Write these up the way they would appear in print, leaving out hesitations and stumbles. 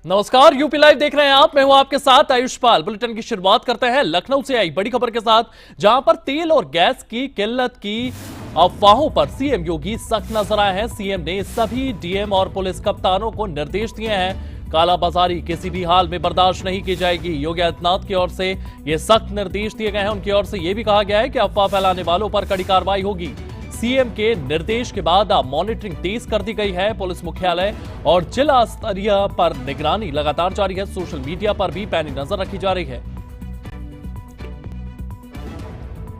नमस्कार, UP live देख रहे हैं आप। मैं हूं आपके साथ आयुष्पाल। बुलेटिन की शुरुआत करते हैं लखनऊ से आई बड़ी खबर के साथ, जहां पर तेल और गैस की किल्लत की अफवाहों पर सीएम योगी सख्त नजर आए हैं। सीएम ने सभी डीएम और पुलिस कप्तानों को निर्देश दिए हैं, कालाबाजारी किसी भी हाल में बर्दाश्त नहीं की जाएगी। योगी आदित्यनाथ की ओर से ये सख्त निर्देश दिए गए हैं। उनकी ओर से यह भी कहा गया है कि अफवाह फैलाने वालों पर कड़ी कार्रवाई होगी। सीएम के निर्देश के बाद मॉनिटरिंग तेज कर दी गई है। पुलिस मुख्यालय और जिला स्तरीय पर निगरानी लगातार जारी है। सोशल मीडिया पर भी पैनी नजर रखी जा रही है।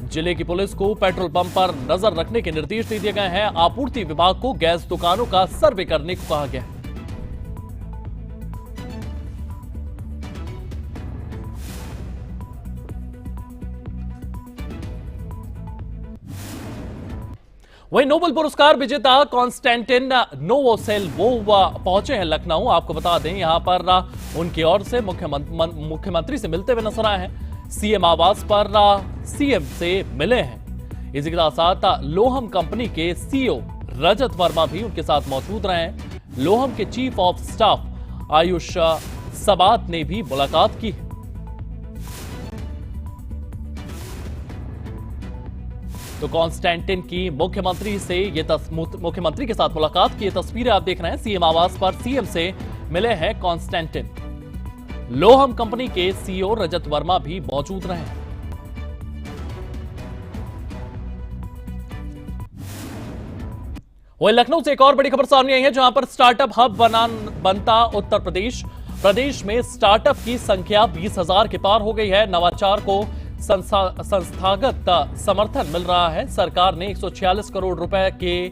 जिले की पुलिस को पेट्रोल पंप पर नजर रखने के निर्देश दे दिए गए हैं। आपूर्ति विभाग को गैस दुकानों का सर्वे करने को कहा गया है। वहीं नोबेल पुरस्कार विजेता कॉन्स्टेंटिन नोवोसेल्वोव पहुंचे हैं लखनऊ। आपको बता दें, यहां पर उनकी ओर से मुख्यमंत्री से मिलते हुए नजर आए हैं। सीएम आवास पर सीएम से मिले हैं। इसी के साथ लोहम कंपनी के सीईओ रजत वर्मा भी उनके साथ मौजूद रहे हैं। लोहम के चीफ ऑफ स्टाफ आयुष सबात ने भी मुलाकात की। तो कॉन्स्टेंटिन की मुख्यमंत्री के साथ मुलाकात की तस्वीरें आप देख रहे हैं। सीएम आवास पर सीएम से मिले हैं कॉन्स्टेंटिन। लोहम कंपनी के सीईओ रजत वर्मा भी मौजूद रहे। वहीं लखनऊ से एक और बड़ी खबर सामने आई है, जहां पर स्टार्टअप हब बनता उत्तर प्रदेश। प्रदेश में स्टार्टअप की संख्या 20,000 के पार हो गई है। नवाचार को संस्थागत समर्थन मिल रहा है। सरकार ने 146 करोड़ रुपए के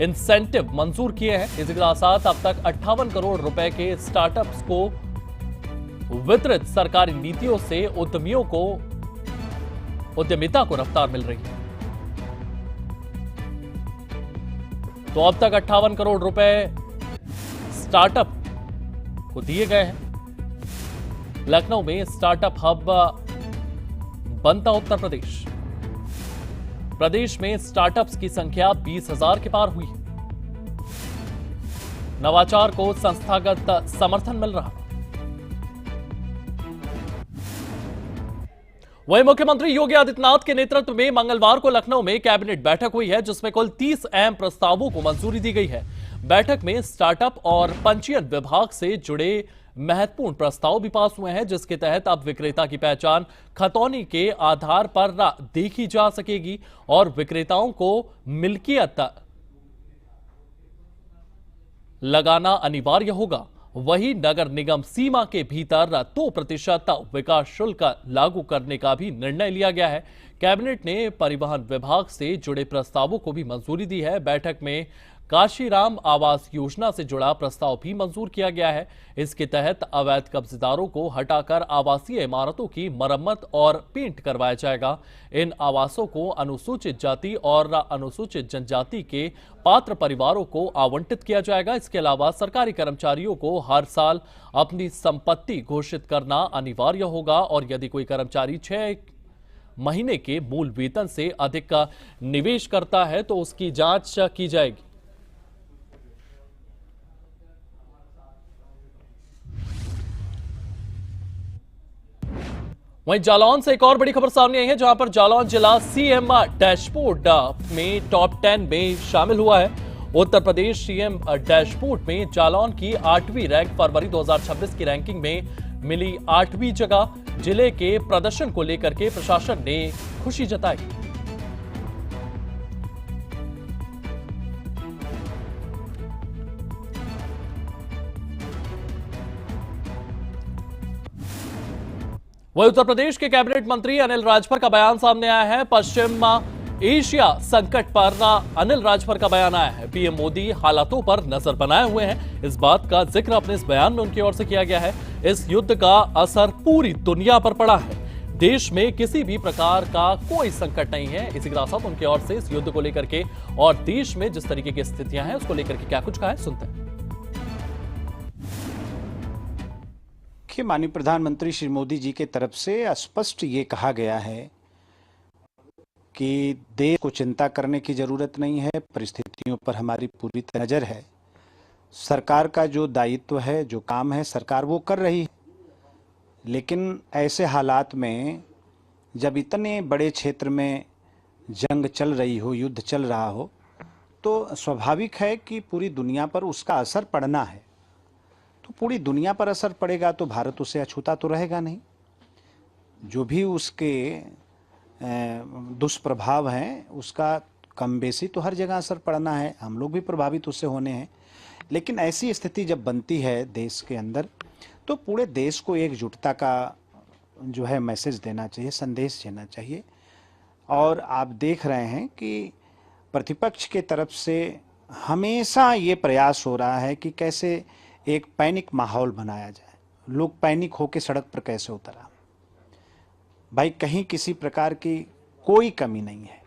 इंसेंटिव मंजूर किए हैं। इसी के साथ अब तक 58 करोड़ रुपए के स्टार्टअप्स को वितरित सरकारी नीतियों से उद्यमिता को रफ्तार मिल रही है। तो अब तक 58 करोड़ रुपए स्टार्टअप को दिए गए हैं। लखनऊ में स्टार्टअप हब बनता उत्तर प्रदेश। प्रदेश में स्टार्टअप्स की संख्या 20,000 के पार हुई है। नवाचार को संस्थागत समर्थन मिल रहा है। वहीं मुख्यमंत्री योगी आदित्यनाथ के नेतृत्व में मंगलवार को लखनऊ में कैबिनेट बैठक हुई है, जिसमें कुल 30 अहम प्रस्तावों को मंजूरी दी गई है। बैठक में स्टार्टअप और पंजीयन विभाग से जुड़े महत्वपूर्ण प्रस्ताव भी पास हुए हैं, जिसके तहत अब विक्रेता की पहचान खतौनी के आधार पर देखी जा सकेगी और विक्रेताओं को मिल्कियत लगाना अनिवार्य होगा। वहीं नगर निगम सीमा के भीतर 2% विकास शुल्क लागू करने का भी निर्णय लिया गया है। कैबिनेट ने परिवहन विभाग से जुड़े प्रस्तावों को भी मंजूरी दी है। बैठक में काशीराम आवास योजना से जुड़ा प्रस्ताव भी मंजूर किया गया है। इसके तहत अवैध कब्जेदारों को हटाकर आवासीय इमारतों की मरम्मत और पेंट करवाया जाएगा। इन आवासों को अनुसूचित जाति और अनुसूचित जनजाति के पात्र परिवारों को आवंटित किया जाएगा। इसके अलावा सरकारी कर्मचारियों को हर साल अपनी संपत्ति घोषित करना अनिवार्य होगा और यदि कोई कर्मचारी 6 महीने के मूल वेतन से अधिक का निवेश करता है तो उसकी जांच की जाएगी। वहीं जालौन से एक और बड़ी खबर सामने आई है, जहां पर जालौन जिला सीएम डैशबोर्ड में टॉप 10 में शामिल हुआ है। उत्तर प्रदेश सीएम डैशबोर्ड में जालौन की 8वीं रैंक फरवरी 2026 की रैंकिंग में मिली 8वीं जगह। जिले के प्रदर्शन को लेकर के प्रशासन ने खुशी जताई। वहीं उत्तर प्रदेश के कैबिनेट मंत्री अनिल राजभर का बयान सामने आया है। पश्चिम एशिया संकट पर अनिल राजभर का बयान आया है। पीएम मोदी हालातों पर नजर बनाए हुए हैं। इस बात का जिक्र अपने इस बयान में उनकी ओर से किया गया है। इस युद्ध का असर पूरी दुनिया पर पड़ा है। देश में किसी भी प्रकार का कोई संकट नहीं है। इसी के साथ उनकी ओर से इस युद्ध को लेकर के और देश में जिस तरीके की स्थितियां हैं उसको लेकर के क्या कुछ कहा है, सुनते हैं। माननीय प्रधानमंत्री श्री मोदी जी के तरफ से स्पष्ट ये कहा गया है कि देश को चिंता करने की जरूरत नहीं है, परिस्थितियों पर हमारी पूरी नजर है। सरकार का जो दायित्व है, जो काम है, सरकार वो कर रही है। लेकिन ऐसे हालात में जब इतने बड़े क्षेत्र में जंग चल रही हो, युद्ध चल रहा हो, तो स्वाभाविक है कि पूरी दुनिया पर उसका असर पड़ना है। तो पूरी दुनिया पर असर पड़ेगा तो भारत उससे अछूता तो रहेगा नहीं। जो भी उसके दुष्प्रभाव हैं उसका कम बेसी तो हर जगह असर पड़ना है, हम लोग भी प्रभावित उससे होने हैं। लेकिन ऐसी स्थिति जब बनती है देश के अंदर, तो पूरे देश को एकजुटता का जो है मैसेज देना चाहिए, संदेश देना चाहिए। और आप देख रहे हैं कि प्रतिपक्ष के तरफ से हमेशा ये प्रयास हो रहा है कि कैसे एक पैनिक माहौल बनाया जाए, लोग पैनिक होकर सड़क पर कैसे उतरा। भाई कहीं किसी प्रकार की कोई कमी नहीं है।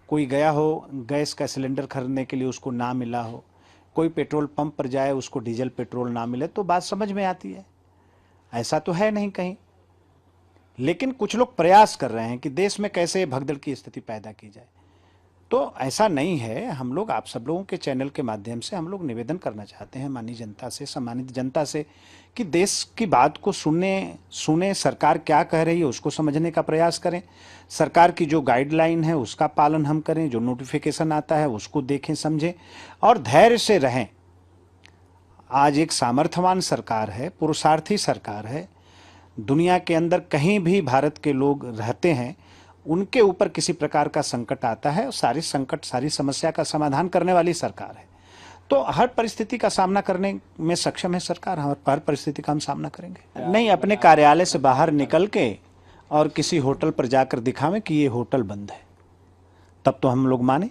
कोई गया हो गैस का सिलेंडर खरीदने के लिए, उसको ना मिला हो, कोई पेट्रोल पंप पर जाए उसको डीजल पेट्रोल ना मिले, तो बात समझ में आती है। ऐसा तो है नहीं कहीं। लेकिन कुछ लोग प्रयास कर रहे हैं कि देश में कैसे भगदड़ की स्थिति पैदा की जाए। तो ऐसा नहीं है। हम लोग आप सब लोगों के चैनल के माध्यम से हम लोग निवेदन करना चाहते हैं माननीय जनता से, सम्मानित जनता से, कि देश की बात को सुने, सरकार क्या कह रही है उसको समझने का प्रयास करें, सरकार की जो गाइडलाइन है उसका पालन हम करें, जो नोटिफिकेशन आता है उसको देखें, समझें और धैर्य से रहें। आज एक सामर्थ्यवान सरकार है, पुरुषार्थी सरकार है। दुनिया के अंदर कहीं भी भारत के लोग रहते हैं, उनके ऊपर किसी प्रकार का संकट आता है और सारी संकट, सारी समस्या का समाधान करने वाली सरकार है। तो हर परिस्थिति का सामना करने में सक्षम है सरकार। हर परिस्थिति का हम सामना करेंगे। नहीं, अपने कार्यालय से बाहर निकल के और किसी होटल पर जाकर दिखावें कि ये होटल बंद है, तब तो हम लोग माने।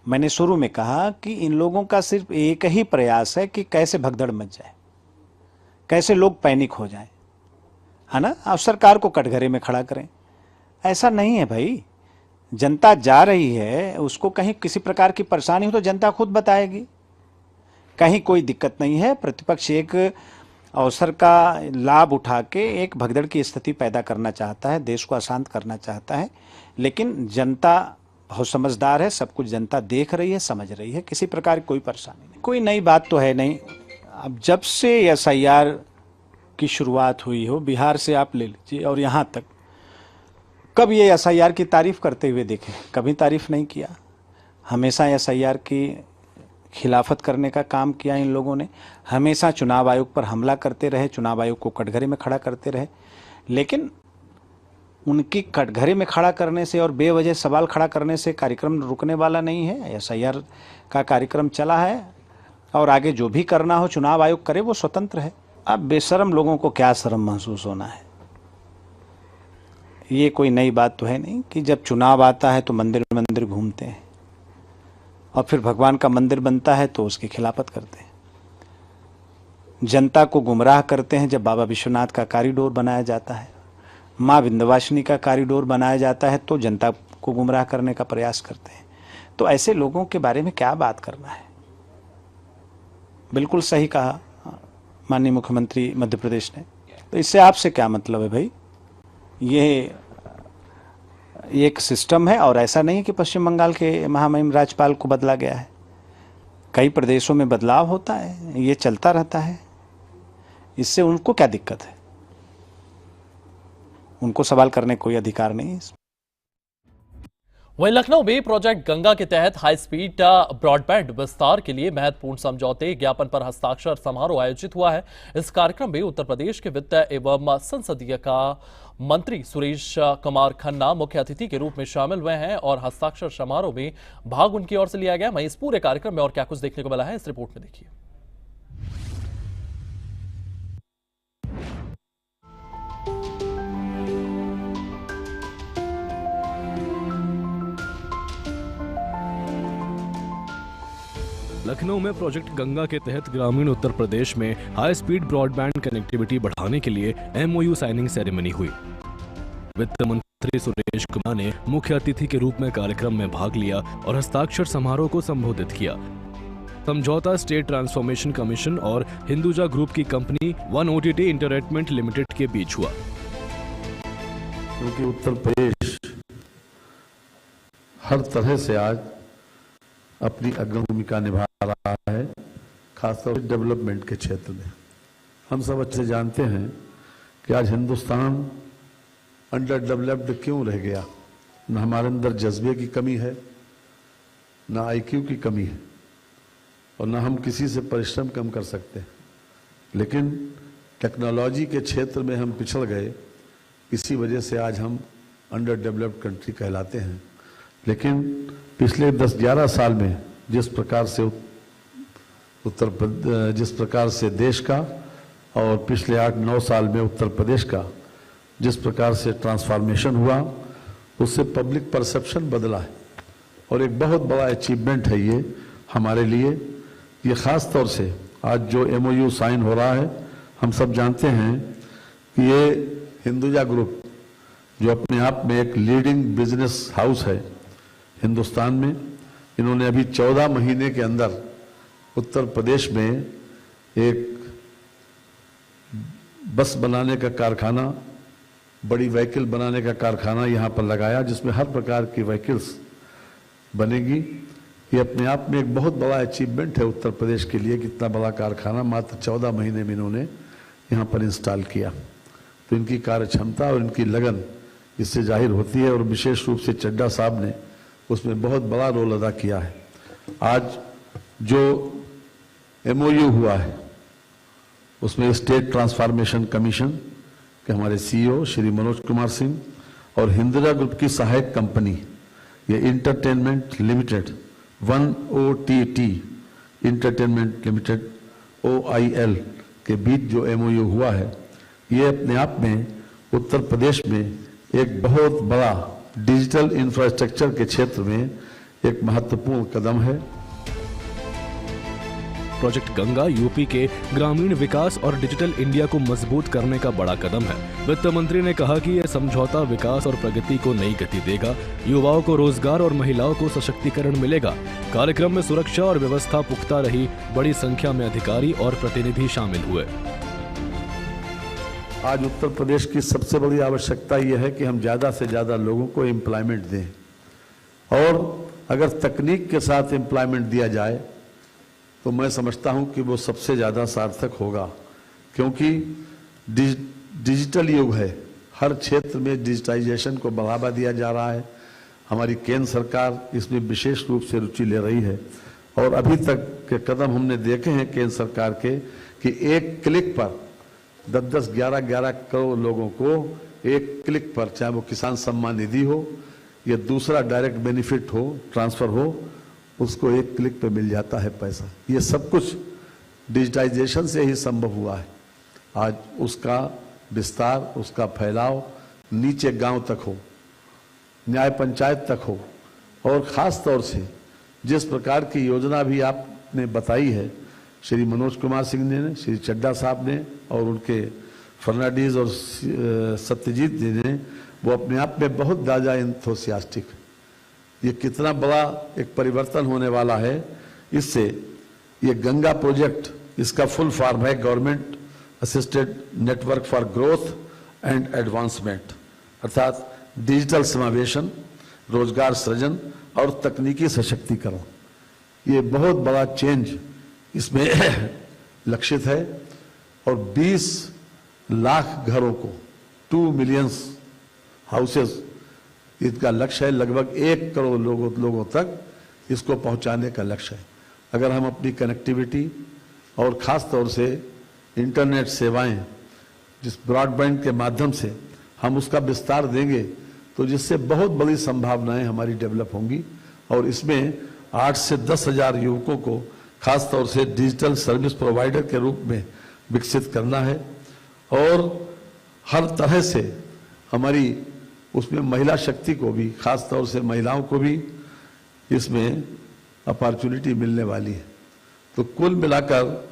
मैंने शुरू में कहा कि इन लोगों का सिर्फ एक ही प्रयास है कि कैसे भगदड़ मच जाए, कैसे लोग पैनिक हो जाएं, है ना। आप सरकार को कटघरे में खड़ा करें। ऐसा नहीं है भाई। जनता जा रही है, उसको कहीं किसी प्रकार की परेशानी हो तो जनता खुद बताएगी, कहीं कोई दिक्कत नहीं है। प्रतिपक्ष एक अवसर का लाभ उठा के एक भगदड़ की स्थिति पैदा करना चाहता है, देश को अशांत करना चाहता है। लेकिन जनता बहुत समझदार है, सब कुछ जनता देख रही है, समझ रही है, किसी प्रकार की कोई परेशानी नहीं, कोई नई बात तो है नहीं। अब जब से एसआईआर की शुरुआत हुई हो, बिहार से आप ले लीजिए और यहाँ तक, कब ये एसआईआर की तारीफ करते हुए देखे? कभी तारीफ नहीं किया। हमेशा एसआईआर की खिलाफत करने का काम किया इन लोगों ने। हमेशा चुनाव आयोग पर हमला करते रहे, चुनाव आयोग को कटघरे में खड़ा करते रहे। लेकिन उनकी कटघरे में खड़ा करने से और बेवजह सवाल खड़ा करने से कार्यक्रम रुकने वाला नहीं है। एसआईआर का कार्यक्रम चला है और आगे जो भी करना हो चुनाव आयोग करे, वो स्वतंत्र है। अब बेशरम लोगों को क्या शर्म महसूस होना है? ये कोई नई बात तो है नहीं कि जब चुनाव आता है तो मंदिर मंदिर घूमते हैं और फिर भगवान का मंदिर बनता है तो उसकी खिलाफत करते हैं। जनता को गुमराह करते हैं। जब बाबा विश्वनाथ का कॉरिडोर बनाया जाता है, माँ विंध्यवासिनी का कॉरिडोर बनाया जाता है, तो जनता को गुमराह करने का प्रयास करते हैं। तो ऐसे लोगों के बारे में क्या बात करना है? बिल्कुल सही कहा माननीय मुख्यमंत्री मध्य प्रदेश ने। तो इससे आपसे क्या मतलब है भाई? ये एक सिस्टम है और ऐसा नहीं कि पश्चिम बंगाल के महामहिम राज्यपाल को बदला गया है। कई प्रदेशों में बदलाव होता है, ये चलता रहता है। इससे उनको क्या दिक्कत है? उनको सवाल करने का कोई अधिकार नहीं है। वहीं लखनऊ में प्रोजेक्ट गंगा के तहत हाई स्पीड ब्रॉडबैंड विस्तार के लिए महत्वपूर्ण समझौते ज्ञापन पर हस्ताक्षर समारोह आयोजित हुआ है। इस कार्यक्रम में उत्तर प्रदेश के वित्त एवं संसदीय का मंत्री सुरेश कुमार खन्ना मुख्य अतिथि के रूप में शामिल हुए हैं और हस्ताक्षर समारोह में भाग उनकी ओर से लिया गया। वहीं इस पूरे कार्यक्रम में और क्या कुछ देखने को मिला है, इस रिपोर्ट में देखिए। लखनऊ में प्रोजेक्ट गंगा के तहत ग्रामीण उत्तर प्रदेश में हाई स्पीड ब्रॉडबैंड कनेक्टिविटी बढ़ाने के लिए एमओयू साइनिंग सेरेमनी हुई। वित्त मंत्री सुरेश कुमार ने मुख्य अतिथि के रूप में कार्यक्रम में भाग लिया और हस्ताक्षर समारोह को संबोधित किया। समझौता स्टेट ट्रांसफॉर्मेशन कमीशन और हिंदुजा ग्रुप की company one OTT entertainment limited के बीच हुआ। क्योंकि उत्तर प्रदेश हर तरह से आज अपनी अग्रणी भूमिका निभा रहा है। खासतौर से डेवलपमेंट के क्षेत्र में। हम सब अच्छे जानते हैं कि आज हिंदुस्तान अंडर डेवलप्ड क्यों रह गया। न हमारे अंदर जज्बे की कमी है, न आईक्यू की कमी है, और न हम किसी से परिश्रम कम कर सकते, लेकिन टेक्नोलॉजी के क्षेत्र में हम पिछड़ गए। इसी वजह से आज हम अंडर डेवलप्ड कंट्री कहलाते हैं। लेकिन पिछले 10-11 साल में जिस प्रकार से देश का, और पिछले 8-9 साल में उत्तर प्रदेश का जिस प्रकार से ट्रांसफॉर्मेशन हुआ, उससे पब्लिक परसेप्शन बदला है, और एक बहुत बड़ा अचीवमेंट है ये हमारे लिए। ये खास तौर से आज जो MOU साइन हो रहा है, हम सब जानते हैं कि ये हिंदुजा ग्रुप, जो अपने आप में एक लीडिंग बिजनेस हाउस है हिंदुस्तान में, इन्होंने अभी 14 महीने के अंदर उत्तर प्रदेश में एक बस बनाने का कारखाना, बड़ी व्हीकल बनाने का कारखाना यहाँ पर लगाया, जिसमें हर प्रकार की व्हीकल्स बनेगी। ये अपने आप में एक बहुत बड़ा अचीवमेंट है उत्तर प्रदेश के लिए, कितना बड़ा कारखाना मात्र 14 महीने में इन्होंने यहाँ पर इंस्टॉल किया। तो इनकी कार्य क्षमता और इनकी लगन इससे जाहिर होती है, और विशेष रूप से चड्ढा साहब ने उसमें बहुत बड़ा रोल अदा किया है। आज जो MOU हुआ है उसमें स्टेट ट्रांसफॉर्मेशन कमीशन के हमारे CEO श्री मनोज कुमार सिंह और हिंदुजा ग्रुप की सहायक कंपनी ये entertainment limited 1OTT entertainment limited OIL के बीच जो MOU हुआ है, ये अपने आप में उत्तर प्रदेश में एक बहुत बड़ा डिजिटल इंफ्रास्ट्रक्चर के क्षेत्र में एक महत्वपूर्ण कदम है। प्रोजेक्ट गंगा यूपी के ग्रामीण विकास और डिजिटल इंडिया को मजबूत करने का बड़ा कदम है। वित्त मंत्री ने कहा कि यह समझौता विकास और प्रगति को नई गति देगा, युवाओं को रोजगार और महिलाओं को सशक्तिकरण मिलेगा। कार्यक्रम में सुरक्षा और व्यवस्था पुख्ता रही, बड़ी संख्या में अधिकारी और प्रतिनिधि शामिल हुए। आज उत्तर प्रदेश की सबसे बड़ी आवश्यकता यह है कि हम ज्यादा से ज्यादा लोगों को एम्प्लॉयमेंट दें, और अगर तकनीक के साथ एम्प्लॉयमेंट दिया जाए तो मैं समझता हूं कि वो सबसे ज्यादा सार्थक होगा, क्योंकि डिजिटल युग है। हर क्षेत्र में डिजिटाइजेशन को बढ़ावा दिया जा रहा है। हमारी केंद्र सरकार इसमें विशेष रूप से रुचि ले रही है, और अभी तक के कदम हमने देखे हैं केंद्र सरकार के कि एक क्लिक पर 10-10, 11-11 करोड़ लोगों को एक क्लिक पर, चाहे वो किसान सम्मान निधि हो या दूसरा डायरेक्ट बेनिफिट हो, ट्रांसफर हो, उसको एक क्लिक पे मिल जाता है पैसा। ये सब कुछ डिजिटाइजेशन से ही संभव हुआ है। आज उसका विस्तार, उसका फैलाव नीचे गांव तक हो, न्याय पंचायत तक हो, और खास तौर से जिस प्रकार की योजना भी आपने बताई है श्री मनोज कुमार सिंह ने, श्री चड्ढा साहब ने, और उनके फर्नांडीज और सत्यजीत जी ने, वो अपने आप में बहुत ज़्यादा एंथुसियास्टिक। ये कितना बड़ा एक परिवर्तन होने वाला है इससे। ये गंगा प्रोजेक्ट, इसका फुल फॉर्म है government assisted network for growth and advancement, अर्थात डिजिटल समावेशन, रोजगार सृजन और तकनीकी सशक्तिकरण। ये बहुत बड़ा चेंज इसमें लक्षित है, और 20 लाख घरों को, 2 मिलियन हाउसेस, इसका लक्ष्य है। लगभग 1 करोड़ लोगों तक इसको पहुंचाने का लक्ष्य है। अगर हम अपनी कनेक्टिविटी और खास तौर से इंटरनेट सेवाएं, जिस ब्रॉडबैंड के माध्यम से हम उसका विस्तार देंगे, तो जिससे बहुत बड़ी संभावनाएं हमारी डेवलप होंगी, और इसमें 8 से 10 हजार युवकों को खास तौर से डिजिटल सर्विस प्रोवाइडर के रूप में विकसित करना है, और हर तरह से हमारी उसमें महिला शक्ति को भी, खास तौर से महिलाओं को भी इसमें अपॉर्चुनिटी मिलने वाली है। तो कुल मिलाकर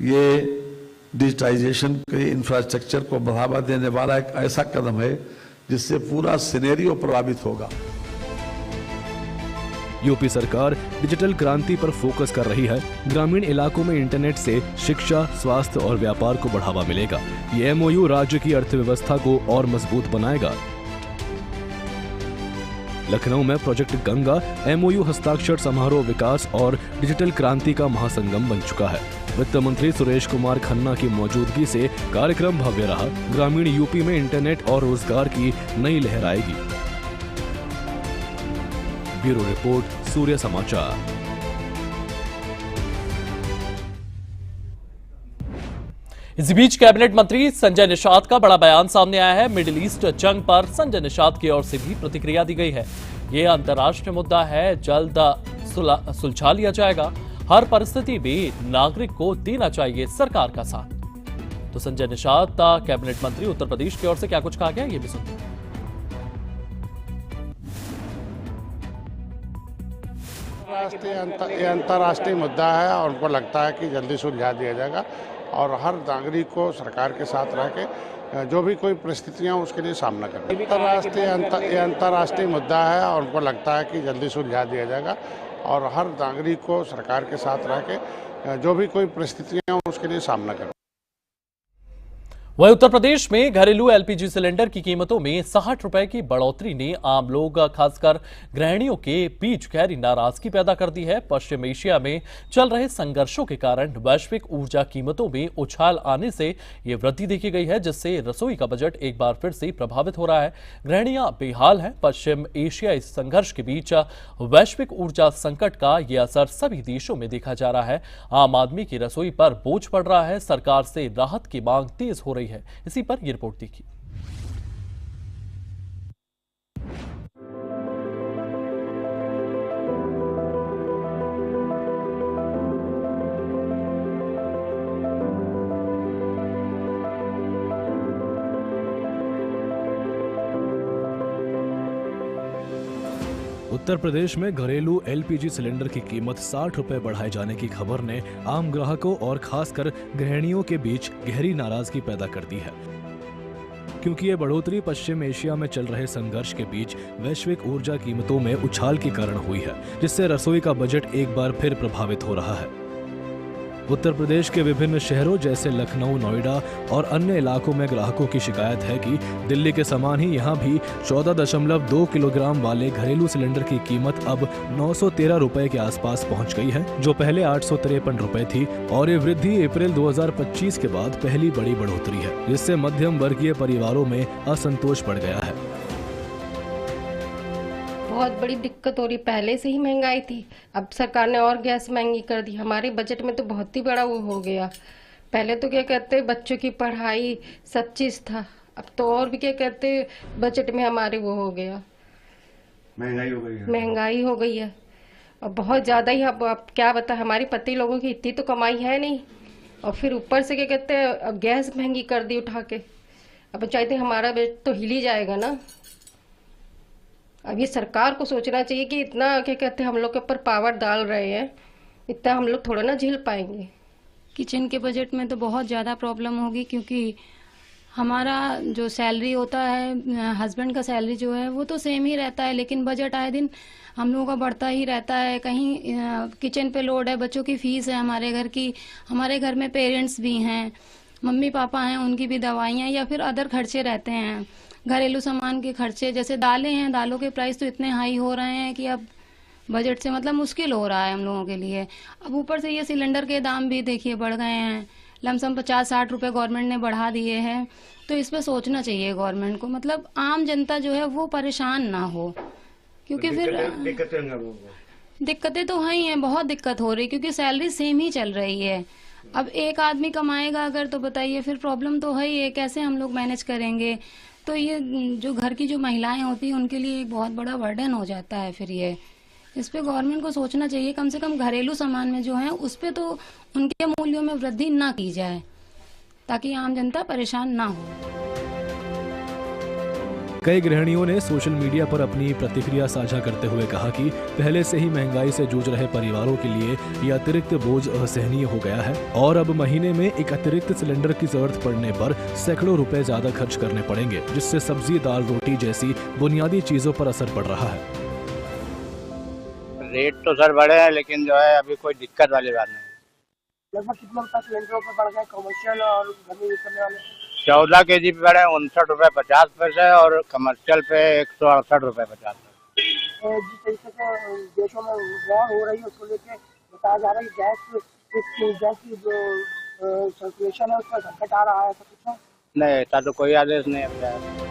ये डिजिटाइजेशन के इंफ्रास्ट्रक्चर को बढ़ावा देने वाला एक ऐसा कदम है जिससे पूरा सिनेरियो प्रभावित होगा। यूपी सरकार डिजिटल क्रांति पर फोकस कर रही है। ग्रामीण इलाकों में इंटरनेट से शिक्षा, स्वास्थ्य और व्यापार को बढ़ावा मिलेगा। ये MOU राज्य की अर्थव्यवस्था को और मजबूत बनाएगा। लखनऊ में प्रोजेक्ट गंगा MOU हस्ताक्षर समारोह विकास और डिजिटल क्रांति का महासंगम बन चुका है। वित्त मंत्री सुरेश कुमार खन्ना की मौजूदगी से कार्यक्रम भव्य रहा। ग्रामीण यूपी में इंटरनेट और रोजगार की नई लहर आएगी। ब्यूरो रिपोर्ट, सूर्य समाचार। इसी बीच कैबिनेट मंत्री संजय निषाद का बड़ा बयान सामने आया है। मिडिल ईस्ट जंग पर संजय निषाद की ओर से भी प्रतिक्रिया दी गई है। यह अंतर्राष्ट्रीय मुद्दा है, जल्द सुलझा लिया जाएगा। हर परिस्थिति में नागरिक को देना चाहिए सरकार का साथ। तो संजय निषाद कैबिनेट मंत्री उत्तर प्रदेश की ओर से क्या कुछ कहा गया, ये भी सुनिए। ये अंतर्राष्ट्रीय मुद्दा है और उनको लगता है कि जल्दी सुलझा दिया जाएगा और हर नागरिक को सरकार के साथ रह के जो भी कोई परिस्थितियां उसके लिए सामना करें। ये अंतर्राष्ट्रीय मुद्दा है और उनको लगता है कि जल्दी सुलझा दिया जाएगा और हर नागरिक को सरकार के साथ रह के जो भी कोई परिस्थितियां उसके लिए सामना करें। वहीं उत्तर प्रदेश में घरेलू एलपीजी सिलेंडर की कीमतों में 60 रुपए की बढ़ोतरी ने आम लोग, खासकर गृहिणियों के बीच गहरी नाराजगी पैदा कर दी है। पश्चिम एशिया में चल रहे संघर्षों के कारण वैश्विक ऊर्जा कीमतों में उछाल आने से ये वृद्धि देखी गई है, जिससे रसोई का बजट एक बार फिर से प्रभावित हो रहा है। गृहिणियां बेहाल हैं। पश्चिम एशियाई संघर्ष के बीच वैश्विक ऊर्जा संकट का ये असर सभी देशों में देखा जा रहा है। आम आदमी की रसोई पर बोझ पड़ रहा है। सरकार से राहत की मांग तेज हो रही है। इसी पर यह रिपोर्ट देखिए। उत्तर प्रदेश में घरेलू एलपीजी सिलेंडर की कीमत 60 रुपए बढ़ाए जाने की खबर ने आम ग्राहकों और खासकर गृहिणियों के बीच गहरी नाराजगी पैदा कर दी है, क्योंकि ये बढ़ोतरी पश्चिम एशिया में चल रहे संघर्ष के बीच वैश्विक ऊर्जा कीमतों में उछाल के कारण हुई है, जिससे रसोई का बजट एक बार फिर प्रभावित हो रहा है। उत्तर प्रदेश के विभिन्न शहरों जैसे लखनऊ, नोएडा और अन्य इलाकों में ग्राहकों की शिकायत है कि दिल्ली के समान ही यहां भी 14.2 किलोग्राम वाले घरेलू सिलेंडर की कीमत अब 913 रुपए के आसपास पहुंच गई है, जो पहले 853 रुपए थी। और ये वृद्धि अप्रैल 2025 के बाद पहली बड़ी बढ़ोतरी है, जिससे मध्यम वर्गीय परिवारों में असंतोष बढ़ गया है। बहुत बड़ी दिक्कत हो रही। पहले से ही महंगाई थी, अब सरकार ने और गैस महंगी कर दी। हमारे बजट में तो बहुत ही बड़ा वो हो गया। पहले तो क्या कहते बच्चों की पढ़ाई सब चीज़ था, अब तो और भी क्या कहते बजट में हमारे वो हो गया, महंगाई हो गई है और बहुत ज़्यादा ही। अब क्या बता, हमारे पति लोगों की इतनी तो कमाई है नहीं और फिर ऊपर से क्या कहते हैं अब गैस महंगी कर दी उठा के। अब चाहते हमारा बजट तो हिल ही जाएगा ना। अब ये सरकार को सोचना चाहिए कि इतना क्या कहते हैं हम लोग के ऊपर पावर डाल रहे हैं, इतना हम लोग थोड़ा ना झेल पाएंगे। किचन के बजट में तो बहुत ज़्यादा प्रॉब्लम होगी, क्योंकि हमारा जो सैलरी होता है, हस्बैंड का सैलरी जो है वो तो सेम ही रहता है, लेकिन बजट आए दिन हम लोगों का बढ़ता ही रहता है। कहीं किचन पे लोड है, बच्चों की फीस है हमारे घर की, हमारे घर में पेरेंट्स भी हैं, मम्मी पापा हैं, उनकी भी दवाइयाँ या फिर अदर खर्चे रहते हैं। घरेलू सामान के खर्चे जैसे दालें हैं, दालों के प्राइस तो इतने हाई हो रहे हैं कि अब बजट से मतलब मुश्किल हो रहा है हम लोगों के लिए। अब ऊपर से ये सिलेंडर के दाम भी देखिए बढ़ गए हैं, लमसम 50-60 रुपए गवर्नमेंट ने बढ़ा दिए हैं। तो इस पर सोचना चाहिए गवर्नमेंट को, मतलब आम जनता जो है वो परेशान ना हो, क्योंकि फिर दिक्कतें तो हैं ही हैं, बहुत दिक्कत हो रही, क्योंकि सैलरी सेम ही चल रही है। अब एक आदमी कमाएगा अगर तो बताइए फिर प्रॉब्लम तो है ही, कैसे हम लोग मैनेज करेंगे। तो ये जो घर की जो महिलाएं होती हैं उनके लिए एक बहुत बड़ा बर्डन हो जाता है। फिर ये इस पे गवर्नमेंट को सोचना चाहिए, कम से कम घरेलू सामान में जो है उस पे तो उनके मूल्यों में वृद्धि ना की जाए, ताकि आम जनता परेशान ना हो। कई गृहिणियों ने सोशल मीडिया पर अपनी प्रतिक्रिया साझा करते हुए कहा कि पहले से ही महंगाई से जूझ रहे परिवारों के लिए ये अतिरिक्त बोझ असहनीय हो गया है और अब महीने में एक अतिरिक्त सिलेंडर की जरूरत पड़ने पर सैकड़ों रुपए ज्यादा खर्च करने पड़ेंगे, जिससे सब्जी, दाल, रोटी जैसी बुनियादी चीजों पर असर पड़ रहा है। रेट तो सर बढ़े हैं, लेकिन जो है अभी कोई दिक्कत वाली बात नहीं। लगभग कितना रुपया सिलेंडरों पर बढ़ गए, कमर्शियल और घर में यूज करने वाले? 14 kg पे बढ़े 59 रुपये 50 पैसे और कमर्शियल पे 168 रुपये 50 पैसे। जिस तरीके से देशों में वॉर हो रही है उसको लेके बताया जा रहा है कि गैस गैस की जो सर्कुलेशन है उसका संकट आ रहा है, ऐसा कुछ है? नहीं, ऐसा तो कोई आदेश नहीं है।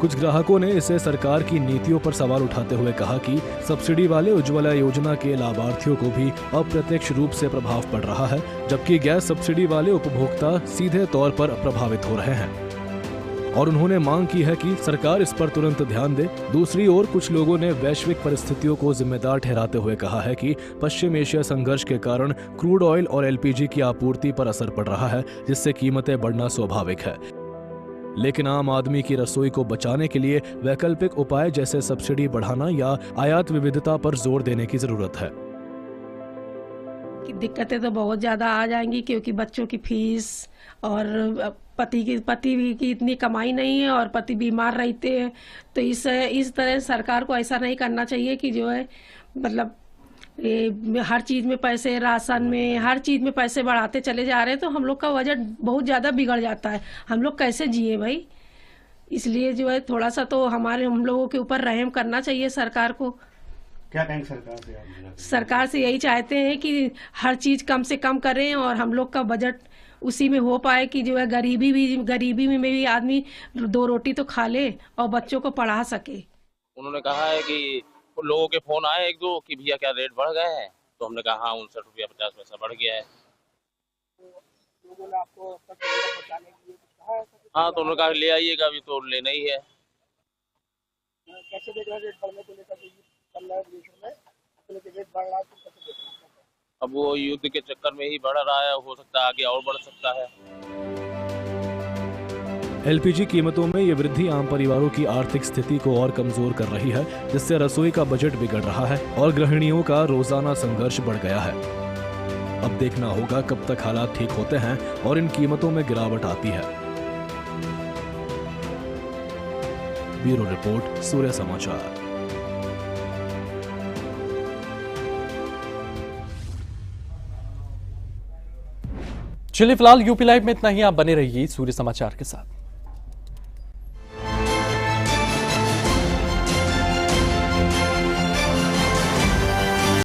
कुछ ग्राहकों ने इसे सरकार की नीतियों पर सवाल उठाते हुए कहा कि सब्सिडी वाले उज्ज्वला योजना के लाभार्थियों को भी अप्रत्यक्ष रूप से प्रभाव पड़ रहा है, जबकि गैस सब्सिडी वाले उपभोक्ता सीधे तौर पर प्रभावित हो रहे हैं। और उन्होंने मांग की है कि सरकार इस पर तुरंत ध्यान दे। दूसरी ओर कुछ लोगों ने वैश्विक परिस्थितियों को जिम्मेदार ठहराते हुए कहा है कि पश्चिम एशिया संघर्ष के कारण क्रूड ऑयल और एलपीजी की आपूर्ति पर असर पड़ रहा है, जिससे कीमतें बढ़ना स्वाभाविक है। लेकिन आम आदमी की रसोई को बचाने के लिए वैकल्पिक उपाय जैसे सब्सिडी बढ़ाना या आयात विविधता पर जोर देने की जरूरत है। दिक्कतें तो बहुत ज़्यादा आ जाएंगी, क्योंकि बच्चों की फीस और पति की इतनी कमाई नहीं है और पति बीमार रहते हैं। तो इस तरह सरकार को ऐसा नहीं करना चाहिए कि जो है मतलब हर चीज़ में पैसे, राशन में, हर चीज़ में पैसे बढ़ाते चले जा रहे हैं, तो हम लोग का बजट बहुत ज़्यादा बिगड़ जाता है। हम लोग कैसे जिए भाई? इसलिए जो है थोड़ा सा तो हम लोगों के ऊपर रहम करना चाहिए सरकार को। क्या कहेंगे सरकार से आप? सरकार से यही चाहते हैं कि हर चीज़ कम से कम करें और हम लोग का बजट उसी में हो पाए कि जो है गरीबी में भी आदमी 2 रोटी तो खा ले और बच्चों को पढ़ा सके। उन्होंने कहा है कि लोगों के फोन आए 1-2 कि भैया क्या रेट बढ़ गए हैं, तो हमने कहा हाँ 59 रुपया 50 पैसा बढ़ गया है। लोगों ने आपको पहुंचाने के लिए कुछ कहा है? हाँ, तो उन्होंने कहा ले आइएगा, अभी तो लेना ही है। कैसे देख रहे हैं रेट बढ़ने को लेकर? रेट बढ़ रहा है तो कैसे देख रहे हैं? अब वो युद्ध के चक्कर में ही बढ़ रहा है, हो सकता है आगे और बढ़ सकता है। एलपीजी कीमतों में ये वृद्धि आम परिवारों की आर्थिक स्थिति को और कमजोर कर रही है, जिससे रसोई का बजट बिगड़ रहा है और गृहिणियों का रोजाना संघर्ष बढ़ गया है। अब देखना होगा कब तक हालात ठीक होते हैं और इन कीमतों में गिरावट आती है। ब्यूरो रिपोर्ट, सूर्य समाचार। चलिए फिलहाल यूपी लाइव में इतना ही। आप बने रहिए सूर्य समाचार के साथ।